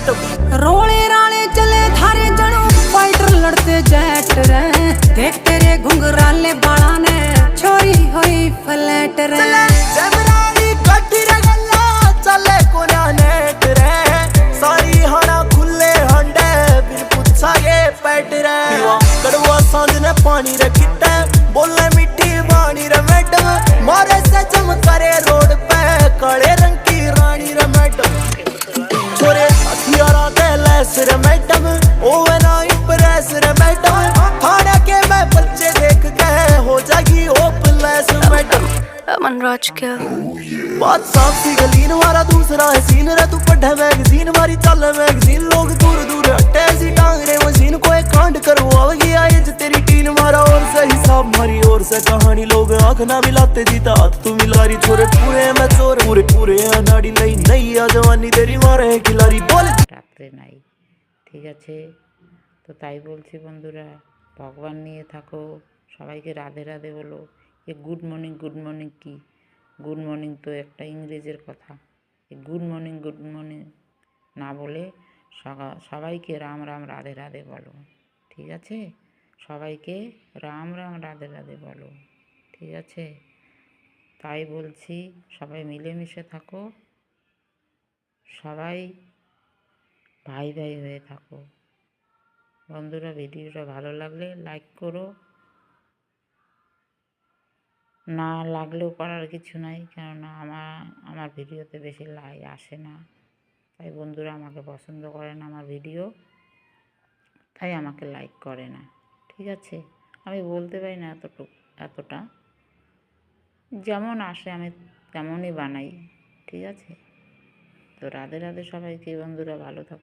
Madam. रोले राले चले थारे जनो फाइटर लड़ते जेट रे, देख तेरे घुंघराले बाला ने छोरी हुई फ्लैट रे। जमरानी कटी रे गल्ला चले कोना नेट रे, सारी हाना खुले हंडे बिन पुछा ये पैट रे। कड़वा सांझ ने पानी रे किते बोले मीठी बाणी रे मैडम, मारे से चमकारे रोड पे काले रंग की रानी रे मैडम। छोरे हथियारा दे लैस रे मैडम, ओवे ना इम्प्रेस रे मैडम, थाने के मैं बच्चे देख के हो जाएगी होपलेस मैडम। अमन राज क्या बात साफ सी गलीन वाला दूसरा है सीन रे, तू पढ़े मैगजीन मारी चल मैगजीन, लोग दूर दूर हटे सी टांग रे मशीन को एक कांड करवाओगी आज तेरी टीन, मारा और से हिसाब मारी और से कहानी, लोग आंख ना मिलाते जीता हाथ तू मिलारी। छोरे पूरे मैं चोर पूरे पूरे अनाड़ी लई नहीं आ जवानी तेरी मारे है खिलाड़ी बोल রাত্রে নাই। ঠিক আছে, তো তাই বলছি বন্ধুরা, ভগবান নিয়ে থাকো, সবাইকে রাধে রাধে বলো। এ গুড মর্নিং কি? গুড মর্নিং তো একটা ইংরেজের কথা। এই গুড মর্নিং না বলে সবাইকে রাম রাম রাধে রাধে বলো। ঠিক আছে, সবাইকে রাম রাম রাধে রাধে বলো। ঠিক আছে, তাই বলছি সবাই মিলেমিশে থাকো, সবাই ভাই ভাই হয়ে থাকো। বন্ধুরা, ভিডিওটা ভালো লাগলে লাইক করো, না লাগলেও করার কিছু নাই, কেননা আমার ভিডিওতে বেশি লাইক আসে না, তাই বন্ধুরা আমাকে পছন্দ করে না আমার ভিডিও, তাই আমাকে লাইক করে না। ঠিক আছে, আমি বলতে পারি না এতটা, যেমন আসে আমি তেমনই বানাই। ঠিক আছে, তো রাধে রাধে সবাইকে। বন্ধুরা ভালো থাকো।